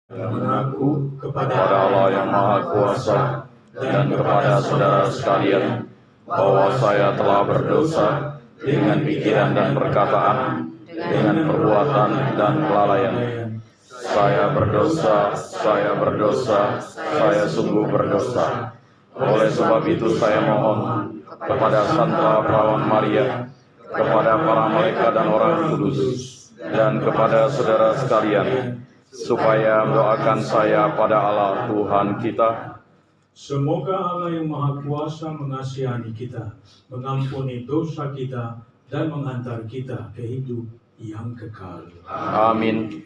mengaku kepada Allah yang Maha Kuasa dan kepada saudara sekalian bahwa saya telah berdosa dengan pikiran dan perkataan, dengan perbuatan dan kelalaian. Saya berdosa, saya sungguh berdosa. Oleh sebab itu saya mohon kepada Santa Perawan Maria, kepada para malaikat dan orang kudus, dan kepada saudara sekalian, supaya mendoakan saya pada Allah Tuhan kita. Semoga Allah yang Maha Kuasa mengasihani kita, mengampuni dosa kita, dan mengantar kita ke hidup yang kekal. Amin.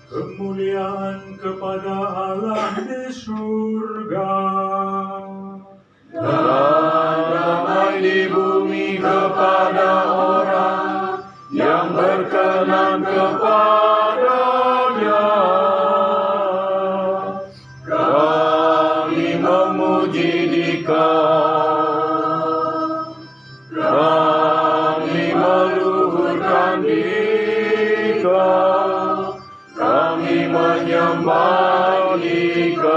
Kemuliaan kepada Allah di surga, dan damai di bumi kepada orang yang berkenan kepadanya. Kami memuji Dikau, kami meluhurkan Dikau, kami menyembah Dikau,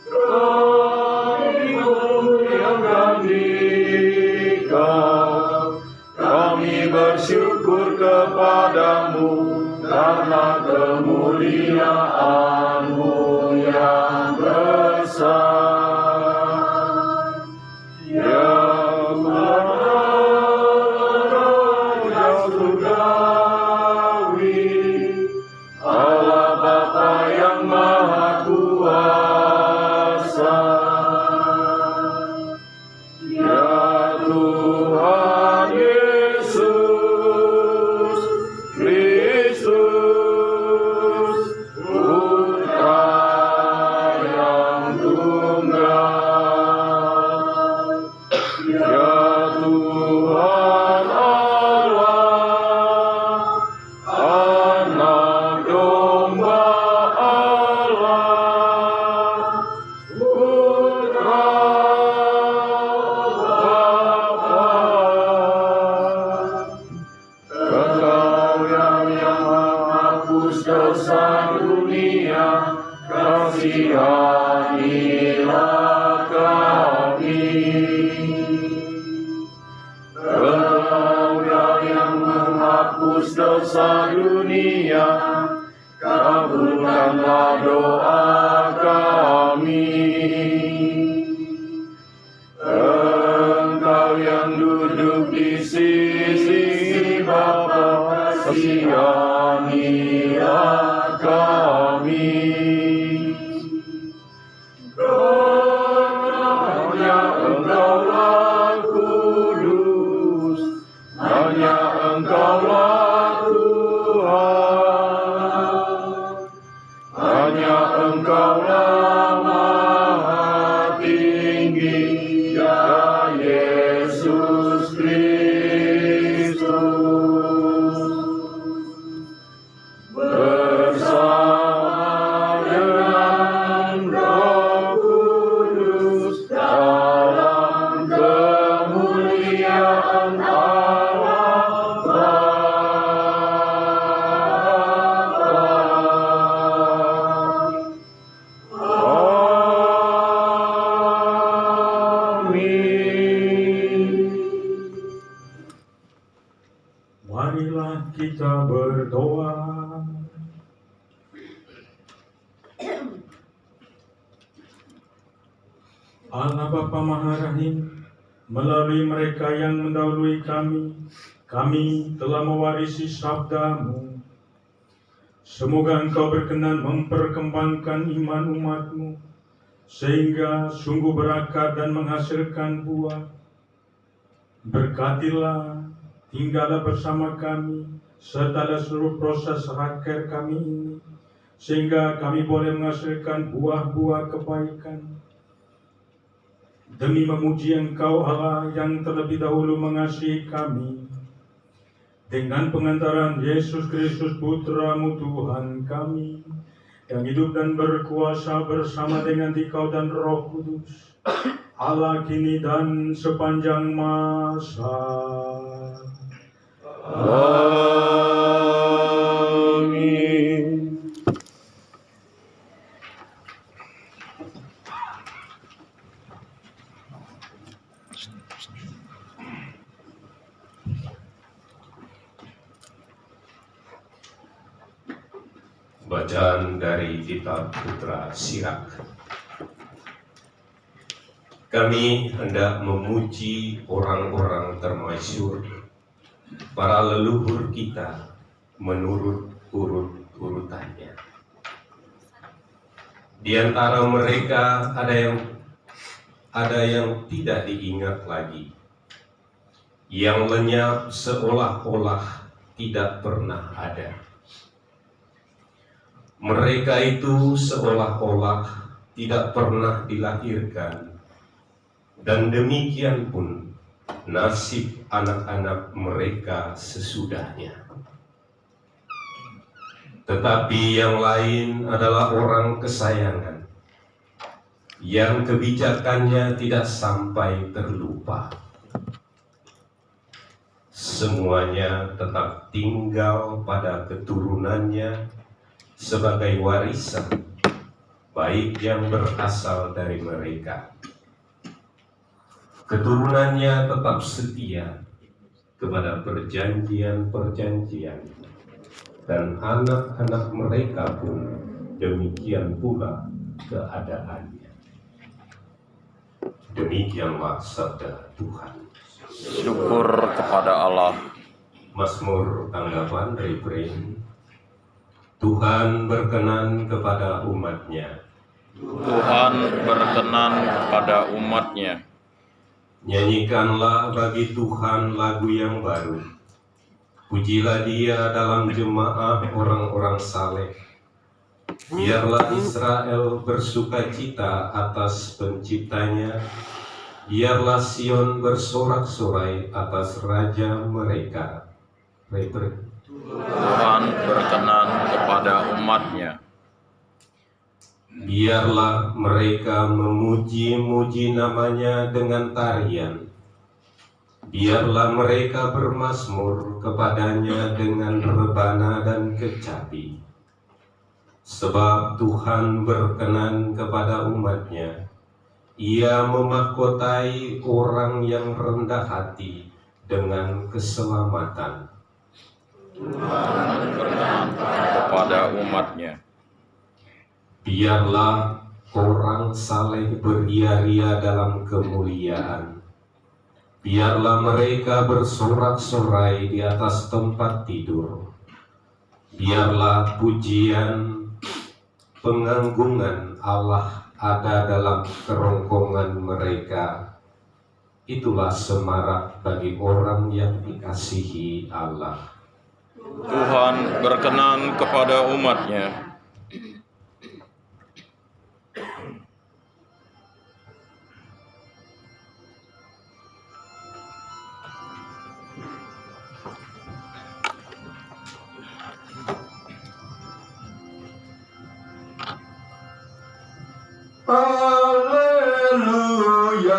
kami memuliakan Dikau, kami bersyukur kepadamu karena kemuliaan-Mu yang besar. Ya Raja Surgawi, Allah Bapa yang Maha Kuasa, ya Tuhan Yesus Kristus, Putra yang tunggal, ya Tuhan Allah, Anak Domba Allah, Putra Bapa. Engkau yang menghapus dosa dunia, kasihanilah kami. Engkau yang menghapus dosa dunia, kabulkanlah doa kami. Engkau yang duduk di sisi Bapa, kasihanilah kami. Hanya Engkaulah kudus, hanya Engkaulah Marilah kita berdoa. Allah Bapa Maha Rahim, melalui mereka yang mendahului kami telah mewarisi sabda-Mu. Semoga Engkau berkenan memperkembangkan iman umat-Mu, sehingga sungguh berakar dan menghasilkan buah. Berkatilah, tinggallah bersama kami, serta seluruh proses raker kami ini, sehingga kami boleh menghasilkan buah-buah kebaikan. Demi memuji Engkau Allah yang terlebih dahulu mengasihi kami, dengan pengantaran Yesus Kristus Putra-Mu Tuhan kami, yang hidup dan berkuasa bersama dengan Dikau dan Roh Kudus, Allah kini dan sepanjang masa. Amin. Bacaan dari Kitab Putra Sirak. Kami hendak memuji orang-orang termasyhur, para leluhur kita menurut urut-urutannya. Di antara mereka ada yang tidak diingat lagi, yang lenyap seolah-olah tidak pernah ada. Mereka itu seolah-olah tidak pernah dilahirkan, dan demikian pun nasib anak-anak mereka sesudahnya. Tetapi yang lain adalah orang kesayangan, yang kebijakannya tidak sampai terlupa. Semuanya tetap tinggal pada keturunannya sebagai warisan, baik yang berasal dari mereka. Keturunannya tetap setia kepada perjanjian-perjanjian, dan anak-anak mereka pun demikian pula keadaannya. Demikianlah sabda Tuhan. Syukur kepada Allah. Mazmur tanggapan refrain. Tuhan berkenan kepada umat-Nya. Tuhan berkenan kepada umat-Nya. Nyanyikanlah bagi Tuhan lagu yang baru. Pujilah Dia dalam jemaah orang-orang saleh. Biarlah Israel bersukacita atas penciptanya. Biarlah Sion bersorak-sorai atas Raja mereka. Tuhan berkenan kepada umat-Nya. Biarlah mereka memuji-muji namanya dengan tarian. Biarlah mereka bermazmur kepadanya dengan rebana dan kecapi. Sebab Tuhan berkenan kepada umat-Nya. Ia memahkotai orang yang rendah hati dengan keselamatan. Tuhan berkenan kepada umat-Nya. Biarlah orang saleh beria-ria dalam kemuliaan. Biarlah mereka bersorak-sorai di atas tempat tidur. Biarlah pujian penganggungan Allah ada dalam kerongkongan mereka. Itulah semarak bagi orang yang dikasihi Allah. Tuhan berkenan kepada umat-Nya. Alleluia,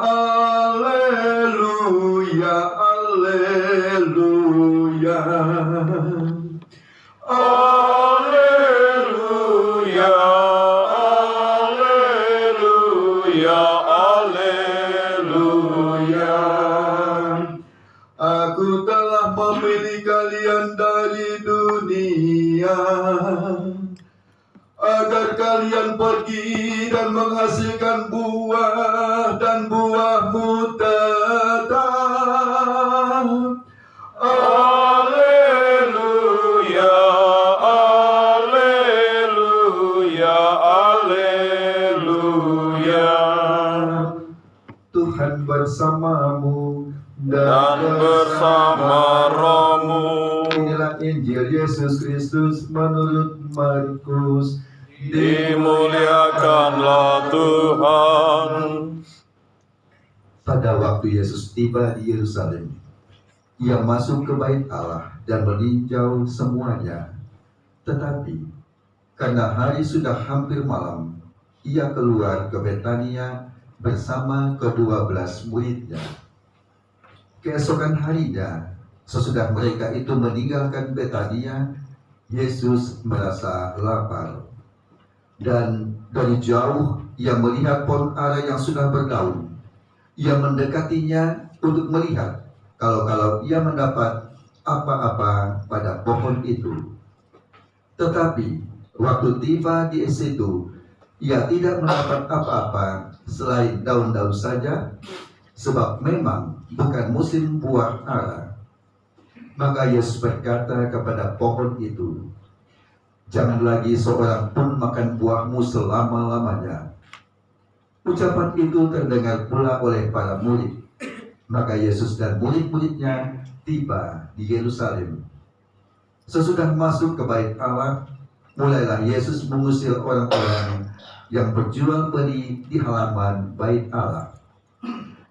alleluia, alleluia. Alleluia, alleluia, alleluia. Aku telah memilih pilih kalian dari dunia, agar kalian pergi dan menghasilkan buah dan buahmu tetap. Alleluia, alleluia, alleluia. Tuhan bersamamu Dan bersama rohmu. Inilah Injil Yesus Kristus menurut Markus. Dimuliakanlah Tuhan. Pada waktu Yesus tiba di Yerusalem, ia masuk ke bait Allah dan meninjau semuanya. Tetapi karena hari sudah hampir malam, ia keluar ke Betania bersama ke-12 muridnya. Keesokan harinya, sesudah mereka itu meninggalkan Betania, Yesus merasa lapar. Dan dari jauh ia melihat pohon ara yang sudah berdaun. Ia mendekatinya untuk melihat kalau ia mendapat apa-apa pada pohon itu. Tetapi waktu tiba di situ, ia tidak mendapat apa-apa selain daun-daun saja, sebab memang bukan musim buah ara. Maka Yesus berkata kepada pohon itu, "Jangan lagi seorang pun makan buahmu selama-lamanya." Ucapan itu terdengar pula oleh para murid. Maka Yesus dan murid-muridnya tiba di Yerusalem. Sesudah masuk ke bait Allah, mulailah Yesus mengusir orang-orang yang berjual beli di halaman bait Allah.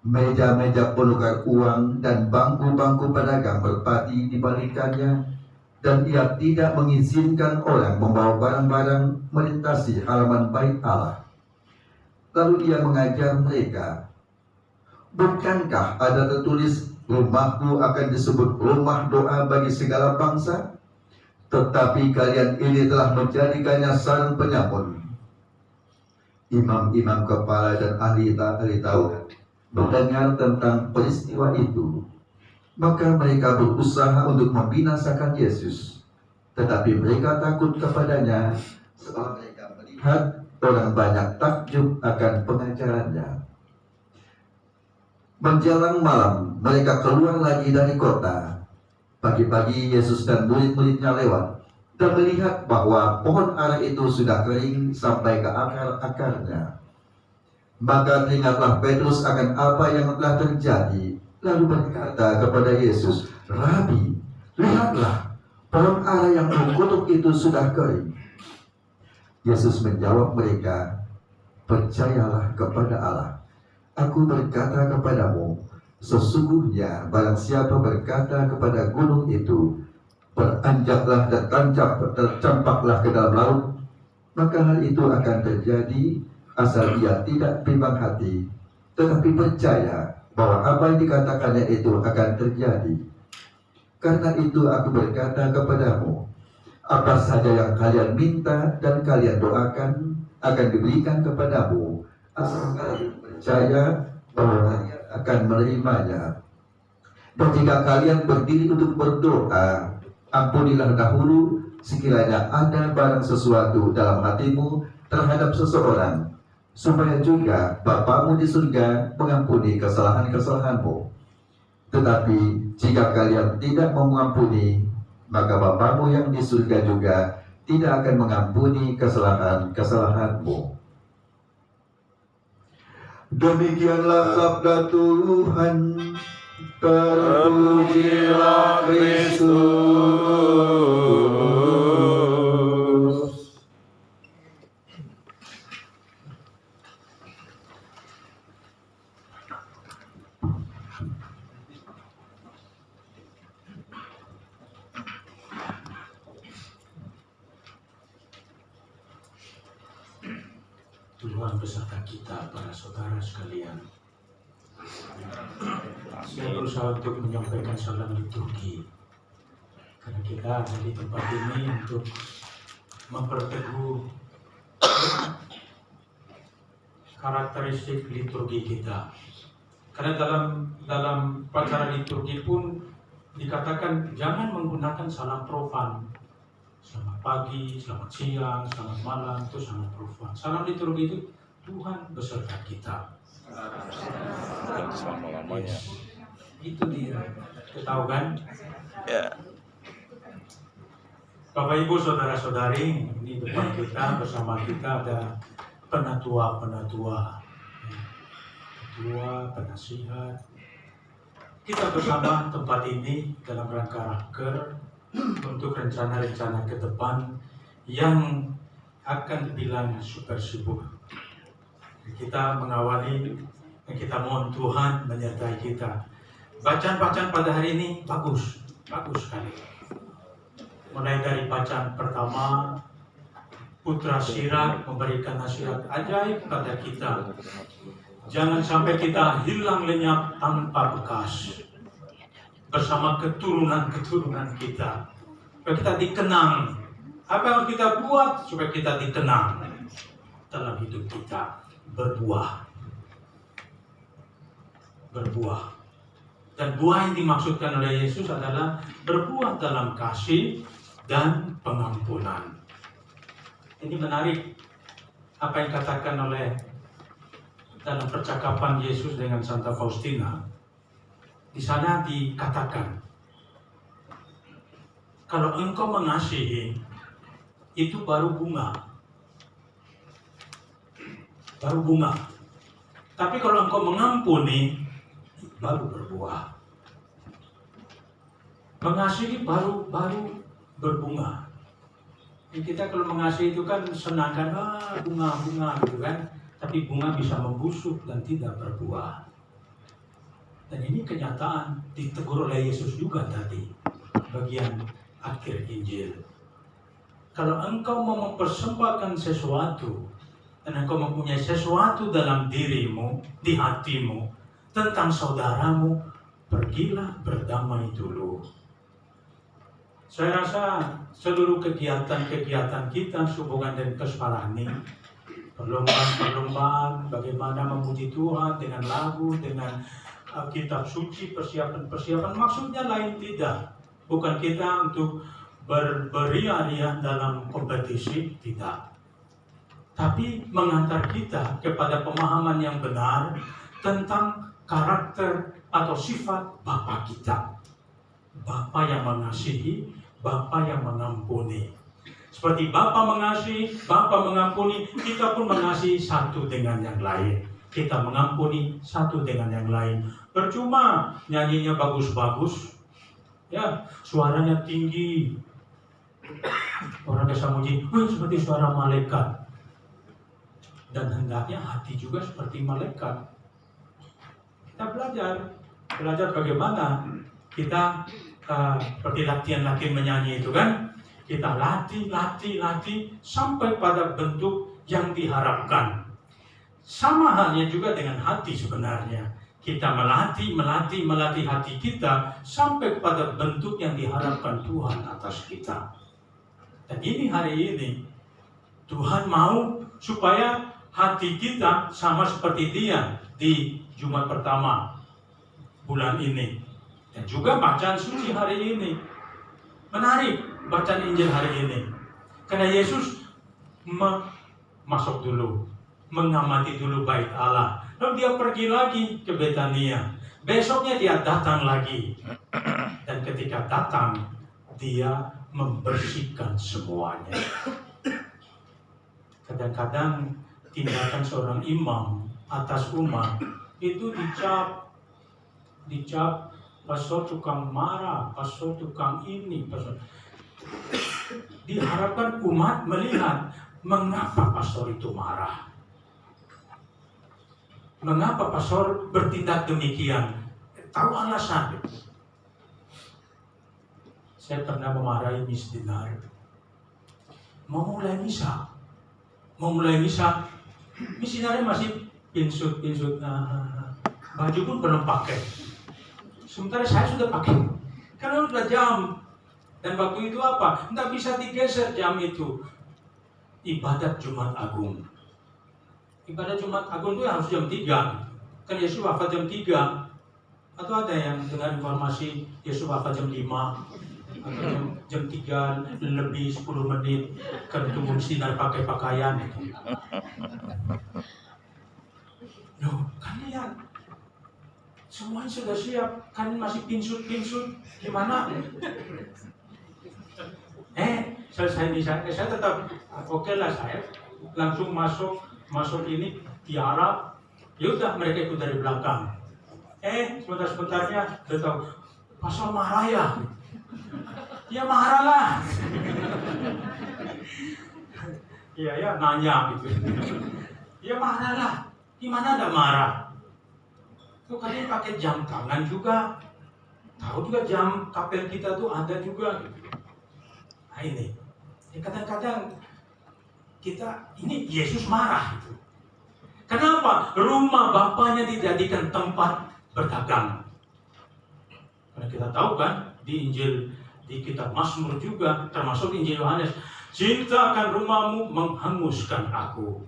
Meja-meja penukar uang dan bangku-bangku pedagang merpati dibalikannya, dan ia tidak mengizinkan orang membawa barang-barang melintasi halaman bait Allah. Lalu ia mengajar mereka, "Bukankah ada tertulis, rumahku akan disebut rumah doa bagi segala bangsa? Tetapi kalian ini telah menjadikannya sarang penyamun." Imam-imam kepala dan ahli Taurat mendengar tentang peristiwa itu, maka mereka berusaha untuk membinasakan Yesus. Tetapi mereka takut kepadanya setelah mereka melihat orang banyak takjub akan pengajarannya. Menjelang malam, mereka keluar lagi dari kota. Pagi-pagi Yesus dan murid-muridnya lewat dan melihat bahwa pohon ara itu sudah kering sampai ke akar-akarnya. Maka teringatlah Petrus akan apa yang telah terjadi, lalu berkata kepada Yesus, "Rabi, lihatlah, pohon ara yang kukutuk itu sudah kering." Yesus menjawab mereka, "Percayalah kepada Allah. Aku berkata kepadamu, sesungguhnya barang siapa berkata kepada gunung itu, beranjaklah dan tercampaklah ke dalam laut, maka hal itu akan terjadi asal ia tidak bimbang hati, tetapi percaya bahwa apa yang dikatakannya itu akan terjadi. Karena itu aku berkata kepadamu, apa saja yang kalian minta dan kalian doakan akan diberikan kepadamu, asal kalian percaya bahwa kalian akan menerimanya. Dan jika kalian berdiri untuk berdoa, ampunilah dahulu sekiranya ada barang sesuatu dalam hatimu terhadap seseorang, supaya juga Bapamu di surga mengampuni kesalahan-kesalahanmu. Tetapi jika kalian tidak mengampuni, maka Bapamu yang di surga juga tidak akan mengampuni kesalahan-kesalahanmu." Demikianlah sabda Tuhan. Terpujilah Kristus. Tuhan beserta kita, para saudara sekalian. Saya berusaha untuk menyampaikan salam liturgi, karena kita ada di tempat ini untuk memperteguh karakteristik liturgi kita. Karena dalam upacara liturgi pun dikatakan jangan menggunakan salam profan. Selamat pagi, selamat siang, selamat malam, itu sangat profan. Salam liturgi itu Tuhan beserta kita. Dan selama-lamanya. Itu dia. Kita tahu kan? Ya. Bapak Ibu saudara-saudari, ini depan kita, bersama kita ada penatua-penatua, ketua, penasihat. Kita bersama tempat ini dalam rangka raker untuk rencana-rencana ke depan yang akan dibilang super sibuk. Kita mengawali, kita mohon Tuhan menyertai kita. Bacaan-bacaan pada hari ini bagus sekali. Mulai dari bacaan pertama, Putra Sirak memberikan nasihat ajaib pada kita. Jangan sampai kita hilang lenyap tanpa bekas bersama keturunan-keturunan kita. Supaya kita dikenang. Apa yang harus kita buat supaya kita dikenang dalam hidup kita? Berbuah. Dan buah yang dimaksudkan oleh Yesus adalah berbuah dalam kasih dan pengampunan. Ini menarik apa yang dikatakan oleh dalam percakapan Yesus dengan Santa Faustina. Di sana dikatakan, kalau engkau mengasihi, itu baru bunga. Tapi kalau engkau mengampuni, baru berbuah. Mengasihi baru berbunga. Kita kalau mengasihi itu kan senang kan, bunga gitu kan. Tapi bunga bisa membusuk dan tidak berbuah. Dan ini kenyataan ditegur oleh Yesus juga tadi, bagian akhir Injil. Kalau engkau mau mempersembahkan sesuatu, dan engkau mempunyai sesuatu dalam dirimu, di hatimu, tentang saudaramu, pergilah berdamai dulu. Saya rasa seluruh kegiatan-kegiatan kita sehubungan dengan Kesparani, perlombaan bagaimana memuji Tuhan dengan lagu, dengan kitab suci, persiapan, maksudnya lain tidak. Bukan kita untuk beria-ria dalam kompetisi, tidak. Tapi mengantar kita kepada pemahaman yang benar tentang karakter atau sifat Bapa kita. Bapa yang mengasihi, Bapa yang mengampuni. Seperti Bapa mengasihi, Bapa mengampuni, kita pun mengasihi satu dengan yang lain. Kita mengampuni satu dengan yang lain. Percuma nyanyinya bagus-bagus, ya suaranya tinggi. Orang biasa muji, seperti suara malaikat. Dan hendaknya hati juga seperti malaikat. Kita belajar bagaimana kita seperti latihan menyanyi itu kan. Kita latih sampai pada bentuk yang diharapkan. Sama halnya juga dengan hati sebenarnya. Kita melatih hati kita sampai kepada bentuk yang diharapkan Tuhan atas kita. Dan ini hari ini Tuhan mau supaya hati kita sama seperti Dia di Jumat pertama bulan ini. Dan juga bacaan suci hari ini. Menarik bacaan Injil hari ini. Karena Yesus masuk dulu, mengamati dulu bait Allah. Lalu dia pergi lagi ke Betania. Besoknya dia datang lagi. Dan ketika datang, dia membersihkan semuanya. Kadang-kadang tindakan seorang imam atas umat itu dicap pastor tukang marah, pastor tukang ini, pastor. Diharapkan umat melihat mengapa pastor itu marah. Mengapa pastor bertindak demikian? Tahu alasan. Saya pernah memarahi Miss Dinar. Mau mulai misa, Miss Dinar masih pinsut, baju pun belum pakai. Sementara saya sudah pakai. Karena sudah jam. Dan waktu itu apa? Tidak bisa digeser jam itu. Ibadat Jumat Agung. Ibadat Jumat Agung itu harus jam 3. Kan Yesus wafat jam 3. Atau ada yang dengar informasi Yesus bakal jam 5 atau jam 3 lebih 10 menit kan tunggu sinar pakai pakaian. Loh, kalian semuanya sudah siap, kan masih pinsut-pinsut, gimana? Selesai di saya tetap oke lah, saya langsung masuk ini tiarap. Yaudah mereka ikut dari belakang. Sebentar-sebentarnya dia tahu pasal marah ya. Ya marah lah. Iya nanya gitu. Ya marah lah. Gimana ada marah? Tuh kalian pakai jam tangan juga. Tahu juga jam kapel kita tuh ada juga. Nah ini. Kadang-kadang kita ini Yesus marah gitu. Kenapa? Rumah Bapaknya dijadikan tempat berdagang. Karena kita tahu kan di Injil, di kitab Mazmur juga, termasuk Injil Yohanes, cinta akan rumahmu menghanguskan aku.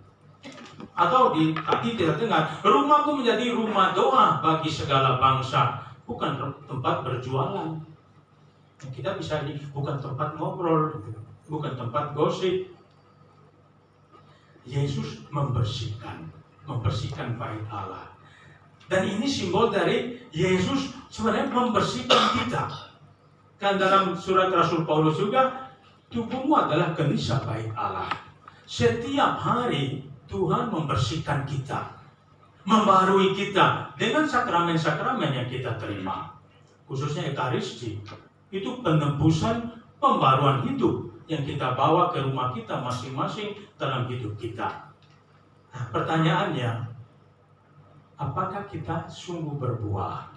Atau tadi kita dengar, rumahku menjadi rumah doa bagi segala bangsa, bukan tempat berjualan. Kita bisa bukan tempat ngobrol, bukan tempat gosip. Yesus membersihkan bait Allah. Dan ini simbol dari Yesus sebenarnya membersihkan kita. Kan dalam surat Rasul Paulus juga, tubuhmu adalah genisah bait Allah. Setiap hari Tuhan membersihkan kita, membarui kita dengan sakramen-sakramen yang kita terima. Khususnya Ekaristi, itu penebusan, pembaruan hidup yang kita bawa ke rumah kita masing-masing dalam hidup kita. Nah, pertanyaannya, apakah kita sungguh berbuah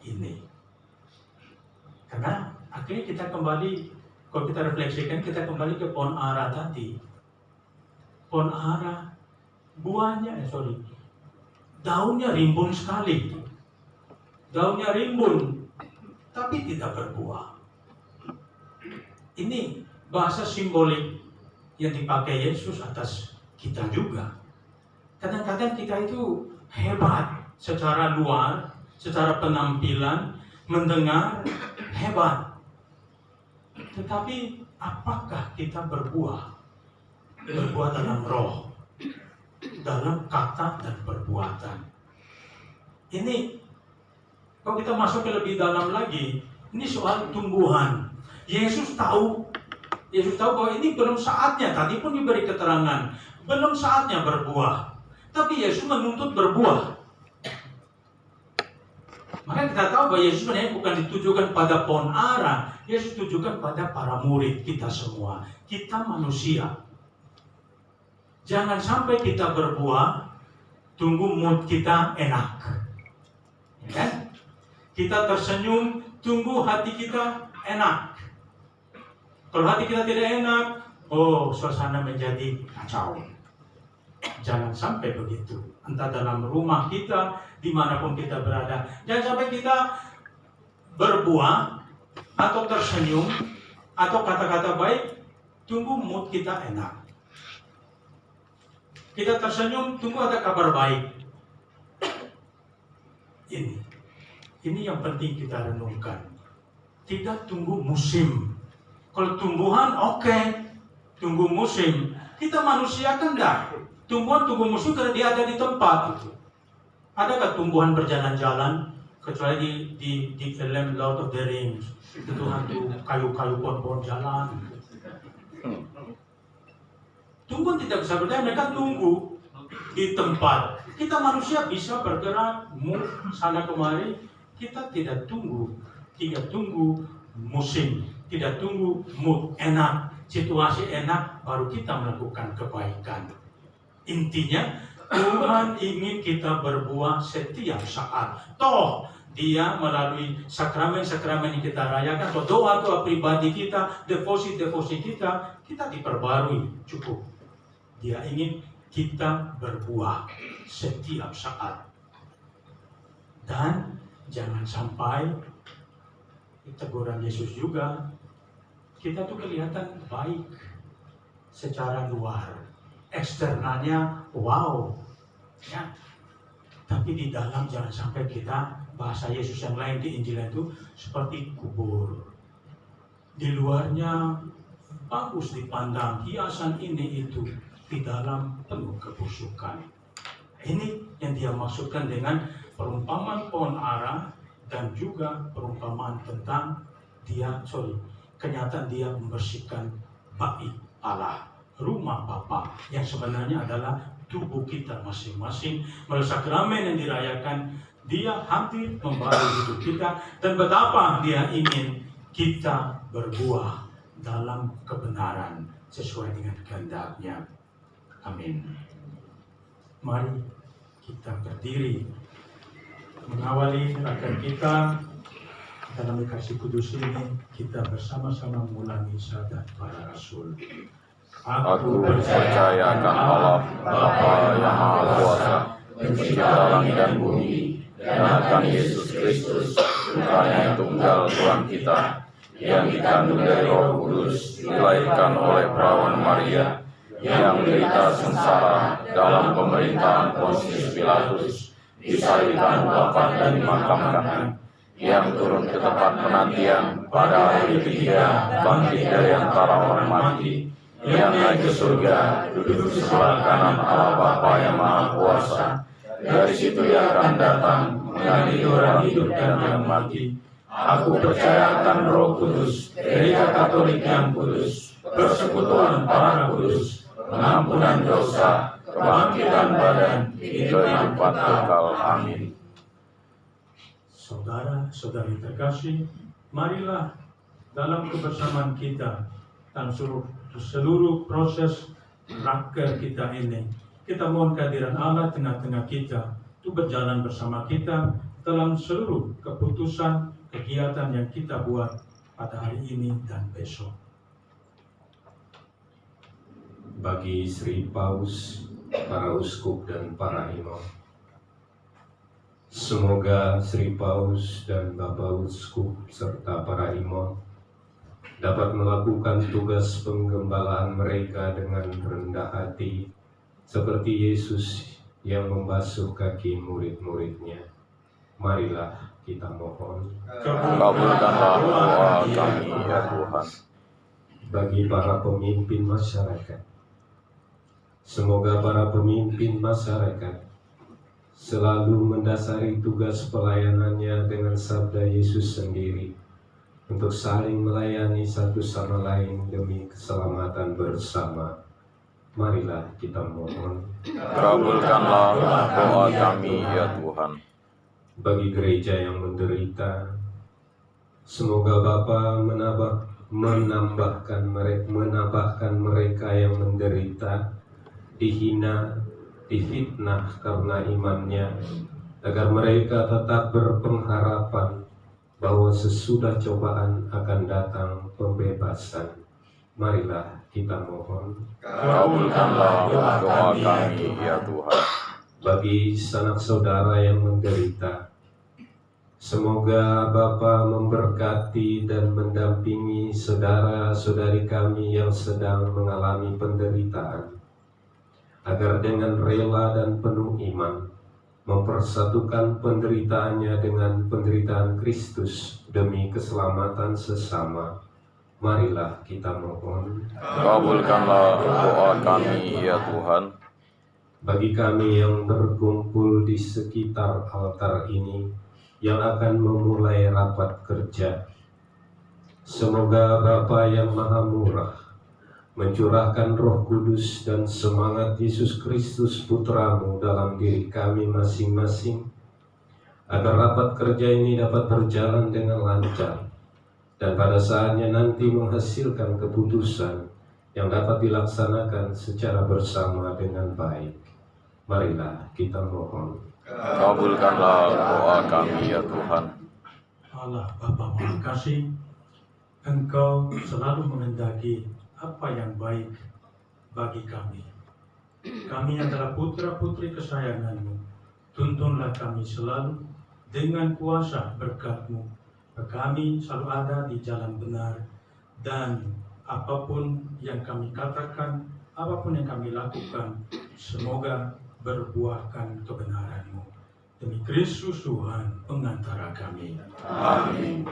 ini? Karena akhirnya kita kembali, kalau kita refleksikan, kita kembali ke pohon ara tadi. Pohon ara, daunnya rimbun sekali. Daunnya rimbun, tapi tidak berbuah. Ini bahasa simbolik yang dipakai Yesus atas kita juga. Kadang-kadang kita itu hebat secara luar, secara penampilan, mendengar hebat. Tetapi apakah kita berbuah? Berbuah dalam roh, dalam kata dan perbuatan. Ini, kalau kita masuk ke lebih dalam lagi, ini soal tumbuhan. Yesus tahu bahwa ini belum saatnya. Tadi pun diberi keterangan, belum saatnya berbuah. Tapi Yesus menuntut berbuah. Maka kita tahu bahwa Yesus sebenarnya bukan ditujukan pada pohon ara. Yesus ditujukan pada para murid kita semua. Kita manusia. Jangan sampai kita berbuah, tunggu mood kita enak. Ya? Kita tersenyum, tunggu hati kita enak. Kalau hati kita tidak enak, suasana menjadi kacau. Jangan sampai begitu. Entah dalam rumah kita, dimanapun kita berada. Jangan sampai kita berbuah, atau tersenyum, atau kata-kata baik, tunggu mood kita enak. Kita tersenyum, tunggu ada kabar baik. Ini yang penting kita renungkan. Tidak tunggu musim. Kalau tumbuhan oke, tunggu musim. Kita manusia kan enggak. Tumbuhan tunggu musim karena dia ada di tempat. Adakah tumbuhan berjalan-jalan? Kecuali di film Lord of the Rings. Itu hantu kayu-kayu pohon-pohon jalan. Tumbuhan tidak bisa berjalan, mereka tunggu di tempat. Kita manusia bisa bergerak, move sana kemari. Kita tidak tunggu musim. Tidak tunggu mood enak, situasi enak, baru kita melakukan kebaikan. Intinya, Tuhan ingin kita berbuah setiap saat. Toh, Dia melalui sakramen-sakramen yang kita rayakan, atau doa-doa pribadi kita, devosi-devosi kita diperbarui cukup. Dia ingin kita berbuah setiap saat. Dan jangan sampai teguran Yesus juga, kita tuh kelihatan baik secara luar, eksternalnya wow, ya. Tapi di dalam jangan sampai kita, bahasa Yesus yang lain di Injil itu seperti kubur. Di luarnya bagus dipandang, hiasan ini itu, di dalam penuh kebusukan. Ini yang dia maksudkan dengan perumpamaan pohon ara dan juga perumpamaan tentang kenyataan dia membersihkan bait Allah, rumah Bapa yang sebenarnya adalah tubuh kita masing-masing. Melalui sakramen yang dirayakan, dia hampir membalut hidup kita, dan betapa dia ingin kita berbuah dalam kebenaran sesuai dengan kehendak-Nya. Amin. Mari kita berdiri mengawali gerakan kita dalam kasih kudus ini. Kita bersama-sama mengulangi syahadat para rasul. Aku percaya akan Allah, Bapa yang Maha Kuasa, Pencipta langit dan bumi, dan akan Yesus Kristus, Putra yang tunggal Tuhan kita, yang dikandung dari Roh Kudus, dilahirkan oleh perawan Maria, yang menderita sengsara dalam pemerintahan Pontius Pilatus, disalibkan, wafat dan dimakamkan, yang turun ke tempat penantian pada hari ketiga, bangkit dari antara orang mati, yang naik ke surga, duduk di sebelah kanan Allah Bapa yang Maha Kuasa. Dari situ ia akan datang mengadili orang hidup dan yang mati. Aku percaya akan Roh Kudus, Gereja Katolik yang kudus, persekutuan para kudus, pengampunan dosa, kebangkitan badan, kehidupan kekal. Amin. Saudara-saudari terkasih, marilah dalam kebersamaan kita dan seluruh proses raker kita ini, kita mohon kehadiran Allah tengah-tengah kita untuk berjalan bersama kita dalam seluruh keputusan kegiatan yang kita buat pada hari ini dan besok. Bagi Sri Paus, para uskup dan para imam, semoga Sri Paus dan Bapak Uskup serta para imam dapat melakukan tugas penggembalaan mereka dengan rendah hati, seperti Yesus yang membasuh kaki murid-muridnya. Marilah kita mohon. Kabulkanlah doa kami ya Tuhan. Bagi para pemimpin masyarakat, semoga para pemimpin masyarakat selalu mendasari tugas pelayanannya dengan sabda Yesus sendiri, untuk saling melayani satu sama lain demi keselamatan bersama. Marilah kita mohon. Kabulkanlah doa kami ya Tuhan. Bagi gereja yang menderita, semoga Bapa menambahkan mereka yang menderita, dihina, difitnah karena imannya, agar mereka tetap berpengharapan bahwa sesudah cobaan akan datang pembebasan. Marilah kita mohon. Kabulkanlah doa kami ya Tuhan. Bagi sanak saudara yang menderita, semoga Bapa memberkati dan mendampingi saudara-saudari kami yang sedang mengalami penderitaan, agar dengan rela dan penuh iman mempersatukan penderitaannya dengan penderitaan Kristus demi keselamatan sesama. Marilah kita mohon. Kabulkanlah doa kami ya Tuhan. Bagi kami yang berkumpul di sekitar altar ini, yang akan memulai rapat kerja, semoga Bapa yang Maha Murah mencurahkan Roh Kudus dan semangat Yesus Kristus Putramu dalam diri kami masing-masing, agar rapat kerja ini dapat berjalan dengan lancar, dan pada saatnya nanti menghasilkan keputusan yang dapat dilaksanakan secara bersama dengan baik. Marilah kita mohon. Kabulkanlah doa kami ya Tuhan. Allah Bapa Maha Kasih, Engkau selalu menghendaki apa yang baik bagi kami. Kami adalah putra-putri kesayangan-Mu. Tuntunlah kami selalu dengan kuasa berkat-Mu. Kami selalu ada di jalan benar, dan apapun yang kami katakan, apapun yang kami lakukan, semoga berbuahkan kebenaran-Mu. Demi Kristus Tuhan pengantara kami. Amin.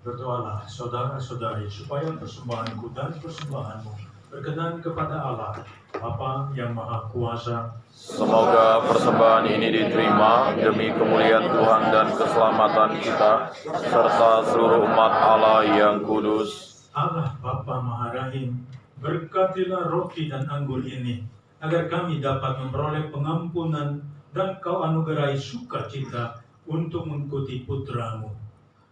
Berdoalah saudara-saudari supaya persembahanku dan persembahanmu berkenan kepada Allah, Bapa yang Maha Kuasa. Semoga persembahan ini diterima demi kemuliaan Tuhan dan keselamatan kita, serta seluruh umat Allah yang kudus. Allah Bapa Maha Rahim, berkatilah roti dan anggur ini, agar kami dapat memperoleh pengampunan dan Kau anugerahi sukacita untuk mengikuti Putra-Mu.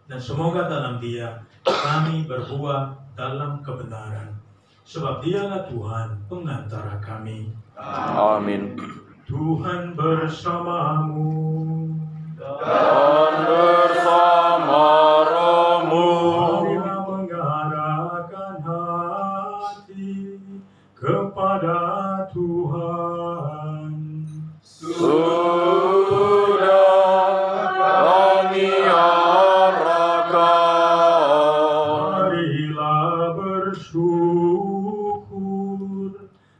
Dan semoga dalam Dia kami berbuah dalam kebenaran, sebab Dialah Tuhan pengantara kami. Amin. Tuhan bersamamu. Dan bersama rohmu. Marilah mengarahkan hati kepada Tuhan. Sudah kami arahkan. Marilah bersyukur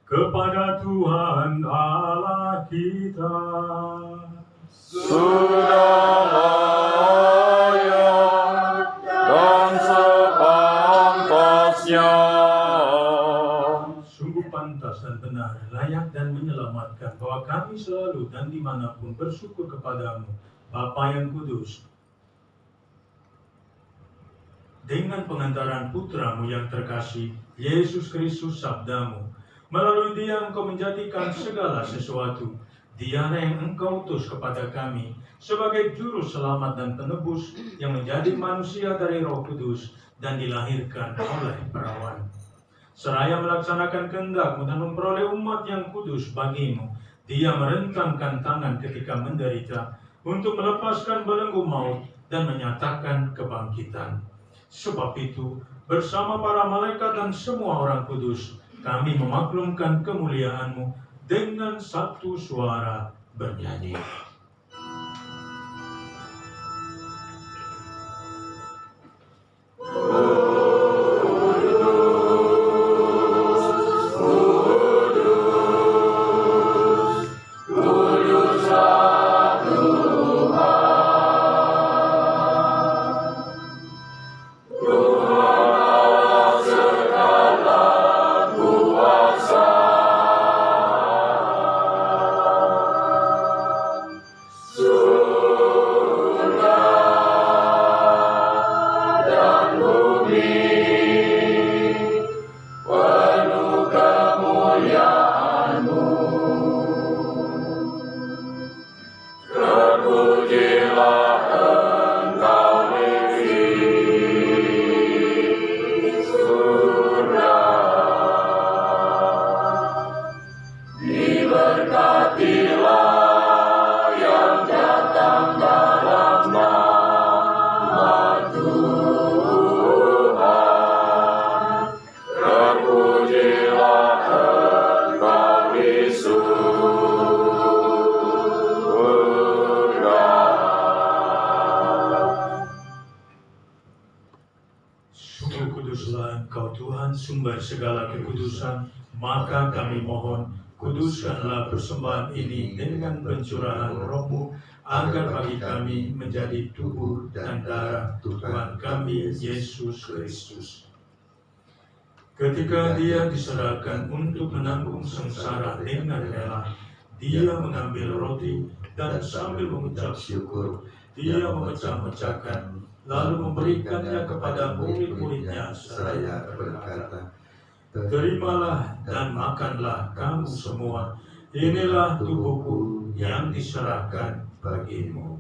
kepada Tuhan Allah kita. atasnya. Sungguh pantas dan benar, layak dan menyelamatkan bahwa kami selalu dan dimanapun bersyukur kepadamu, Bapa yang kudus. Dengan pengantaran putramu yang terkasih, Yesus Kristus sabdamu, melalui dia engkau menjadikan segala sesuatu. Dialah yang engkau utus kepada kami sebagai juru selamat dan penebus yang menjadi manusia dari Roh Kudus dan dilahirkan oleh perawan. Seraya melaksanakan kehendakmu dan memperoleh umat yang kudus bagimu, dia merentangkan tangan ketika menderita untuk melepaskan belenggu maut dan menyatakan kebangkitan. Sebab itu, bersama para malaikat dan semua orang kudus, kami memaklumkan kemuliaan-Mu dengan satu suara bernyanyi. Sumber segala kekudusan, maka kami mohon, kuduskanlah persembahan ini dengan pencurahan Roh-Mu, agar bagi kami menjadi tubuh dan darah Tuhan kami Yesus Kristus. Ketika dia diserahkan untuk menanggung sengsara dengan rela, dia mengambil roti dan sambil mengucap syukur, dia memecah-mecahkan, lalu memberikannya kepada murid-muridnya seraya berkata, "Terimalah dan makanlah kamu semua, inilah tubuhku yang diserahkan bagimu."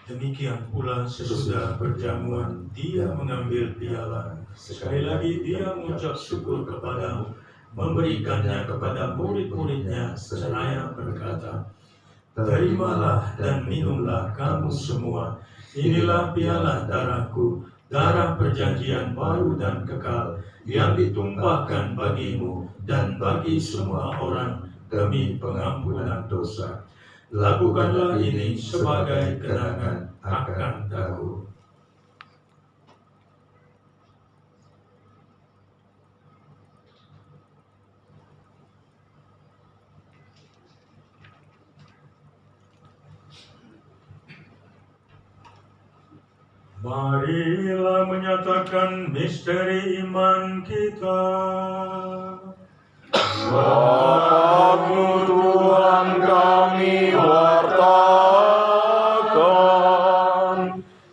Demikian pula sesudah perjamuan, dia mengambil piala. Sekali lagi dia mengucap syukur kepadamu, memberikannya kepada murid-muridnya, seraya berkata, "Terimalah dan minumlah kamu semua, inilah piala darahku, darah perjanjian baru dan kekal, yang ditumpahkan bagimu dan bagi semua orang demi pengampunan dosa. Lakukanlah ini sebagai kenangan akan aku." Marilah menyatakan misteri iman kita. Bapa-Mu Tuhan kami wartakan,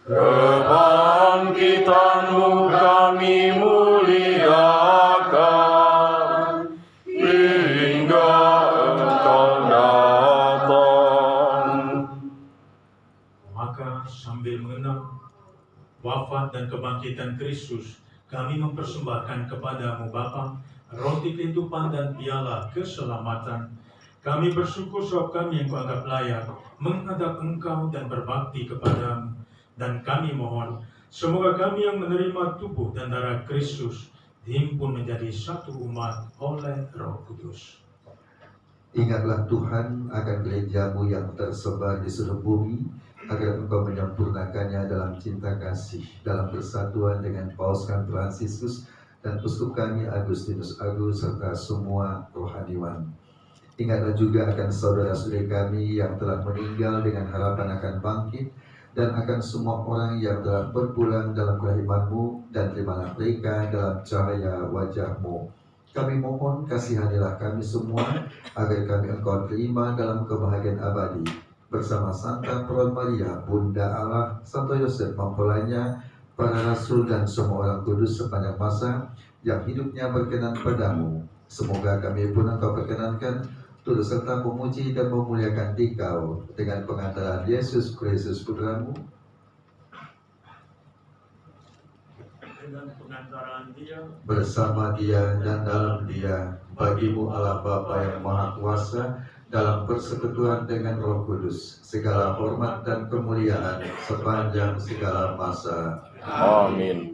kebangkitan-Mu kami muliakan, hingga Engkau datang. Maka sambil mengenang wafat dan kebangkitan Kristus, kami mempersembahkan kepadamu Bapa, roti kehidupan dan piala keselamatan. Kami bersyukur sebab kami yang Kau-anggap layak menghadap Engkau dan berbakti kepadamu. Dan kami mohon, semoga kami yang menerima tubuh dan darah Kristus dihimpun menjadi satu umat oleh Roh Kudus. Ingatlah Tuhan akan gereja-Mu yang tersebar di seluruh bumi, agar Engkau menyempurnakannya dalam cinta kasih, dalam persatuan dengan Paus Fransiskus dan Uskup kami Agustinus Agung serta semua rohaniwan. Ingatlah juga akan saudara-saudari kami yang telah meninggal dengan harapan akan bangkit, dan akan semua orang yang telah berpulang dalam kerahiman-Mu, dan terimalah mereka dalam cahaya wajah-Mu. Kami mohon kasihanilah kami semua, agar kami Engkau terima dalam kebahagiaan abadi, bersama Santa Peron Maria, Bunda Allah, Santo Yosef mempelainya, para rasul dan semua orang kudus sepanjang masa yang hidupnya berkenan padamu. Semoga kami pun Engkau perkenankan turut serta memuji dan memuliakan Dikau dengan pengantaran Yesus Kristus Putramu, dengan pengantaran Dia bersama Dia dan dalam Dia, bagimu Allah Bapa yang Maha Kuasa, dalam persekutuan dengan Roh Kudus, segala hormat dan kemuliaan sepanjang segala masa. Amin.